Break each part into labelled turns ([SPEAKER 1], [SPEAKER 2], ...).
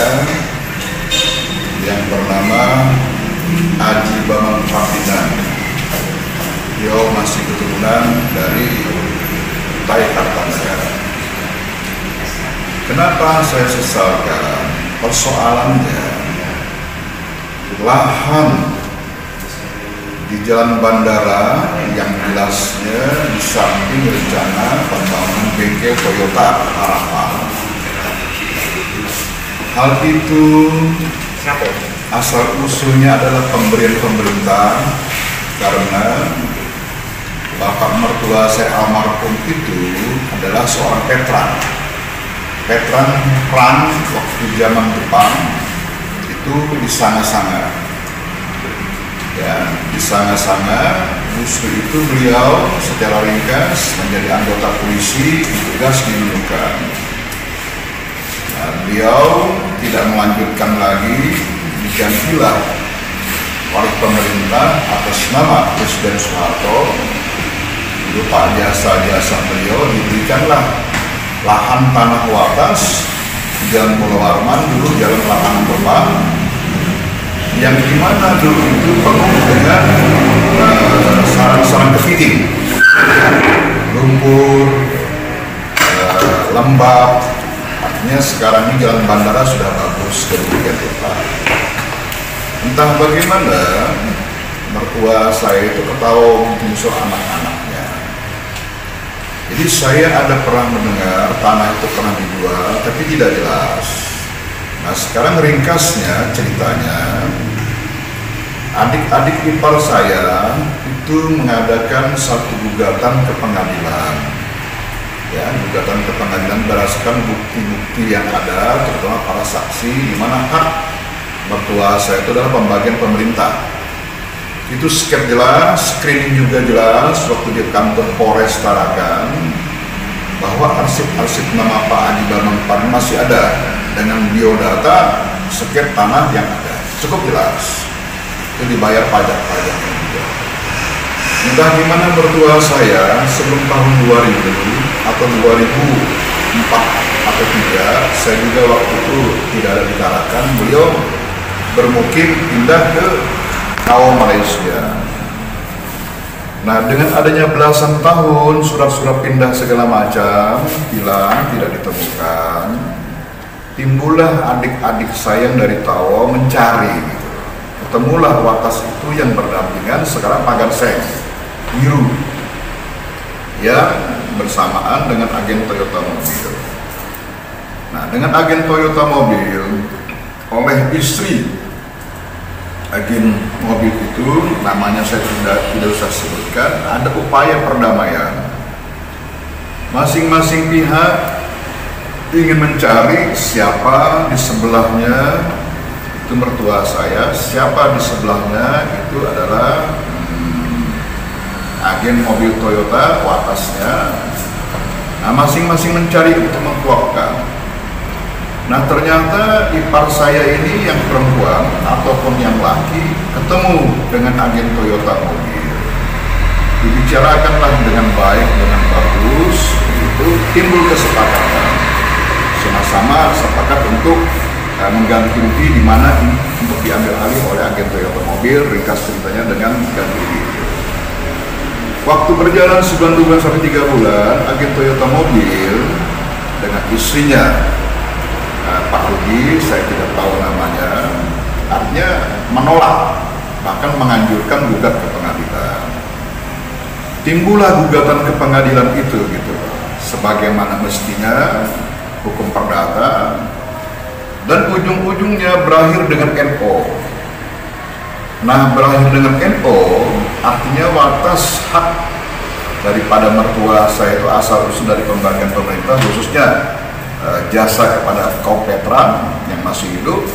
[SPEAKER 1] saya yang bernama Aji Bamang Prapinan. Dia masih keturunan dari Tai Kartanegara. Kenapa saya sesalkan? Persoalannya lahan di Jalan Bandara yang jelasnya di samping rencana pembangunan bengkel Toyota Harapan. Hal itu asal usulnya adalah pemberian pemerintah karena bapak mertua saya almarhum itu adalah seorang veteran perang waktu zaman Jepang itu di Sanga-Sanga. Ya, di Sanga-Sanga justru itu beliau secara ringkas menjadi anggota polisi tugas di Nunukan. Nah, beliau tidak melanjutkan lagi, digantilah oleh pemerintah atas nama Presiden Soeharto. Berupa jasa-jasa beliau diberikanlah lahan tanah watas di Jalan Pulau Warman, dulu Jalan Lapangan Kembang, yang dimana dulu itu penuh dengan sarang-sarang kepiting, lumpur, lembab. Artinya sekarang ini Jalan Bandara sudah bagus demikian rupa. Entah bagaimana mertua saya itu ketawa menyusul anak-anaknya. Jadi saya ada pernah mendengar tanah itu pernah dijual, tapi tidak jelas. Nah sekarang ringkasnya ceritanya, adik-adik ipar saya itu mengadakan satu gugatan ke pengadilan. Ya, gugatan ke pengadilan berdasarkan bukti-bukti yang ada, terutama para saksi, di mana hak mertua saya itu adalah pembagian pemerintah. Itu sket jelas, screening juga jelas waktu di kantor Polres Tarakan, bahwa arsip-arsip nama Pak Aji Bamang Prapinan masih ada dengan biodata sket tanah yang ada, cukup jelas. Itu dibayar pajak-pajak juga. Entah gimana mertua saya sebelum tahun 2000 atau 2004 atau 3, saya juga waktu itu tidak ada di Tarakan, beliau bermukim pindah ke Tawau, Malaysia. Nah, dengan adanya belasan tahun surat-surat pindah segala macam hilang, tidak ditemukan, timbullah adik-adik saya yang dari Tawau mencari. Ketemulah watas itu yang berdampingan sekarang pagar seng biru, yang bersamaan dengan agen Toyota Mobil. Nah, dengan agen Toyota Mobil oleh istri agen mobil itu, namanya saya tidak usah sebutkan, ada upaya perdamaian. Masing-masing pihak ingin mencari siapa di sebelahnya itu mertua saya, siapa di sebelahnya itu adalah agen mobil Toyota watasnya. Nah, masing-masing mencari untuk mengkuapkan. Nah, ternyata ipar saya ini yang perempuan ataupun yang laki ketemu dengan agen Toyota Mobil. Dibicarakanlah dengan baik, dengan bagus, itu timbul kesepakatan. Sama-sama sepakat untuk mengganti rugi di mana untuk diambil alih oleh agen Toyota Mobil. Ringkas ceritanya dengan ganti rugi. Waktu berjalan sebulan 2 bulan sampai 3 bulan, agen Toyota Mobil dengan istrinya Pak Rudi, saya tidak tahu namanya, artinya menolak, bahkan menganjurkan gugat ke pengadilan. Timbullah gugatan ke pengadilan itu, gitu, sebagaimana mestinya hukum perdata, dan ujung-ujungnya berakhir dengan NO. Nah, berakhir dengan NO artinya watas hak daripada mertua saya itu asal usul dari pembagian pemerintah, khususnya jasa kepada kaum veteran yang masih hidup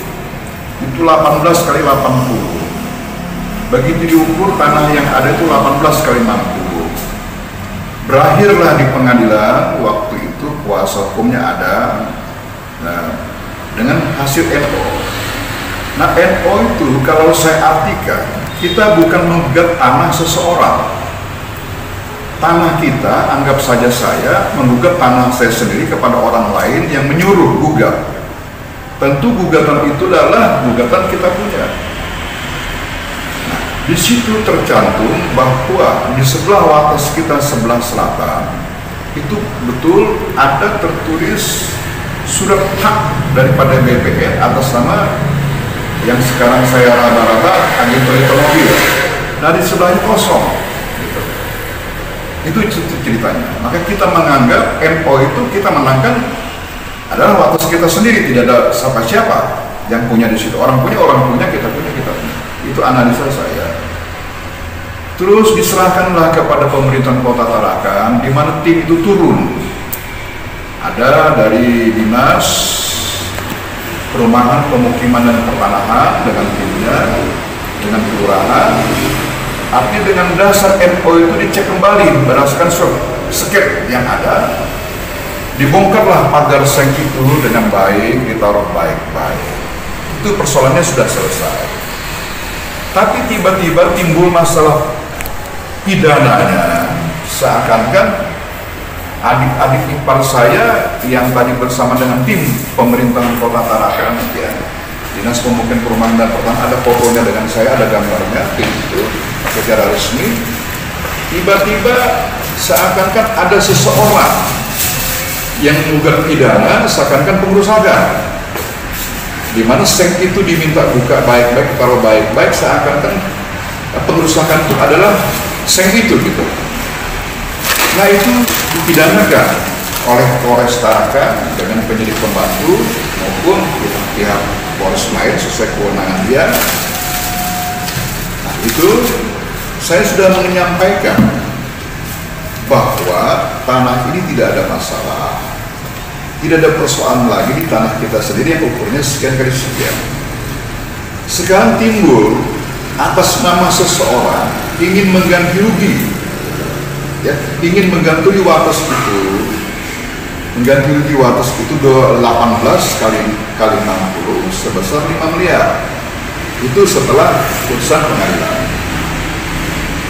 [SPEAKER 1] itu 18 kali 80. Begitu diukur tanah yang ada itu 18 kali 60. Berakhirlah di pengadilan waktu itu kuasa hukumnya ada. Nah, dengan hasil NO. Nah, NO itu kalau saya artikan, kita bukan menggugat tanah seseorang. Tanah kita, anggap saja saya menggugat tanah saya sendiri kepada orang lain yang menyuruh gugat. tentu gugatan itu adalah gugatan kita punya. Nah, di situ tercantum bahwa di sebelah wates kita sebelah selatan itu betul ada tertulis surat hak daripada BPN atas nama yang sekarang saya raba-raba agen mobil. Nah, di sebelahnya kosong. Itu ceritanya. Maka kita menganggap NO itu kita menangkan adalah wates kita sendiri, tidak ada siapa-siapa yang punya di situ. Orang punya, kita punya. Itu analisa saya. Terus diserahkanlah kepada pemerintahan Kota Tarakan, di mana tim itu turun. Ada dari dinas perumahan, pemukiman dan pertanahan dengan timnya, dengan kelurahan. Artinya dengan dasar NO itu dicek kembali berdasarkan sket yang ada, dibongkarlah pagar seng itu dengan baik, ditaruh baik-baik. Itu persoalannya sudah selesai. Tapi tiba-tiba timbul masalah pidananya, seakan-akan adik-adik ipar saya yang tadi bersama dengan tim pemerintahan Kota Tarakan, ya, Dinas Pemukiman Perumahan dan Pertanahan, ada fotonya dengan saya, ada gambarnya, tim itu secara resmi. Tiba-tiba seakan-akan ada seseorang yang menggugat pidana, seakan-akan pengurus agan, di mana seng itu diminta buka baik-baik, kalau baik-baik, seakan-akan pengurus agan itu adalah seng itu gitu. Nah, itu dipidanakan oleh Polres Tarakan dengan penyidik pembantu maupun pihak Polres lain sesuai kewenangan dia. Nah, itu saya sudah menyampaikan bahwa tanah ini tidak ada masalah, tidak ada persoalan lagi di tanah kita sendiri yang ukurnya sekian kali sekian. Sekarang timbul atas nama seseorang ingin mengganti rugi, ya, ingin mengganti wates itu, mengganti rugi wates itu 18 kali 60 sebesar 5 miliar. Itu setelah putusan pengadilan.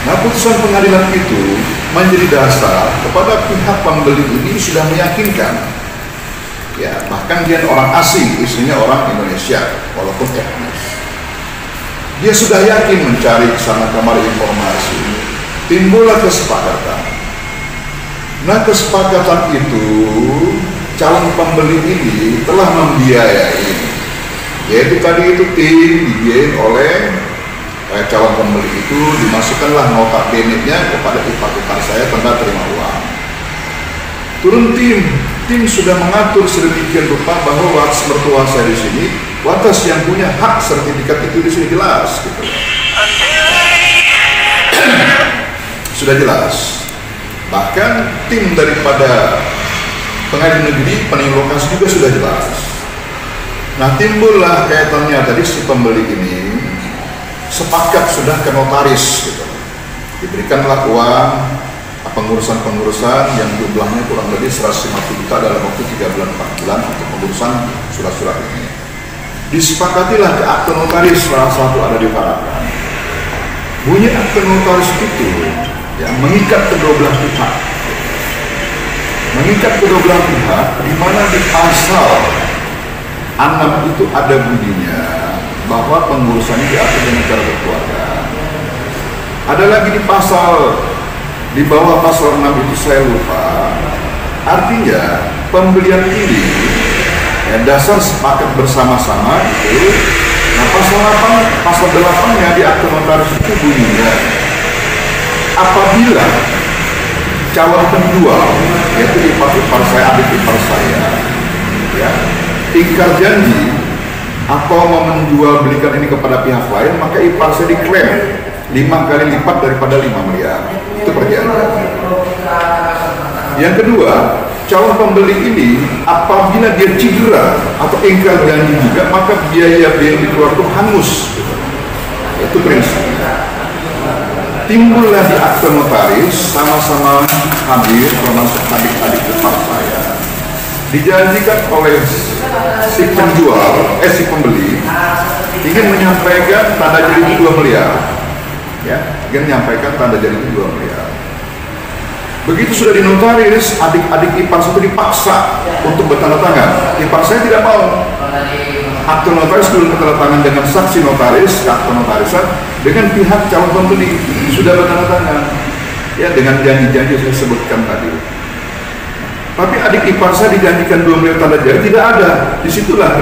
[SPEAKER 1] Nah, putusan pengadilan itu menjadi dasar kepada pihak pembeli ini sudah meyakinkan, ya, bahkan dia orang asing, istrinya orang Indonesia walaupun etnis. Dia sudah yakin mencari kesana kemari informasi, timbullah kesepakatan. Nah, kesepakatan itu calon pembeli ini telah membiayai, yaitu tadi itu tim dibiayai oleh calon pembeli itu, dimasukkanlah nota bene-nya kepada ipar-ipar saya tanda terima uang. Turun tim sudah mengatur sedemikian rupa bahwa wates mertua saya di sini, wates yang punya hak sertifikat itu di sini jelas, gitu. Sudah jelas. Bahkan tim daripada pengadilan negeri pening lokasi juga sudah jelas. Nah, timbullah kaitannya tadi si pembeli ini sepakat sudah ke notaris, gitu. Diberikanlah uang pengurusan yang jumlahnya kurang lebih 150 juta dalam waktu 3 bulan 4 bulan untuk pengurusan surat-surat ini. Disepakatilah ke akte notaris, salah satu ada di Tarakan. Bunyi akte notaris itu ya mengikat kedua belah pihak, di mana di pasal 6 itu ada bunyinya bahwa pengurusannya diatur dengan cara berkeluarga. Ada lagi di pasal di bawah pasal 6 itu saya lupa. Artinya pembelian ini ya, dasar sepakat bersama-sama itu. Nah, pasal 8-nya di akte notaris itu bunyinya, apabila calon penjual, yaitu ipar saya, adik ipar saya, ya, ingkar janji atau mau menjual belikan ini kepada pihak lain, maka ipar saya diklaim 5 kali lipat daripada 5 miliar. Itu perjanjian. Yang kedua, calon pembeli ini apabila dia cedera atau ingkar janji juga, maka biaya yang dikeluarkan hangus. Itu prinsipnya. Timbullah di akte notaris sama-sama hadir termasuk adik-adik ipar saya. Dijanjikan oleh si penjual, si pembeli ingin menyampaikan tanda jadi 2 miliar. Ya, ingin menyampaikan tanda jadi 2 miliar. Begitu sudah dinotaris, adik-adik ipar saya itu dipaksa untuk bertanda tangan. Ipar saya tidak mau. akte notaris belum bertanda dengan saksi notaris, akte notarisan dengan pihak calon pembeli sudah bertanda ya, dengan janji-janji saya sebutkan tadi. Tapi adik ipar saya dijanjikan 2 miliar tanda jadi tidak ada. Disitulah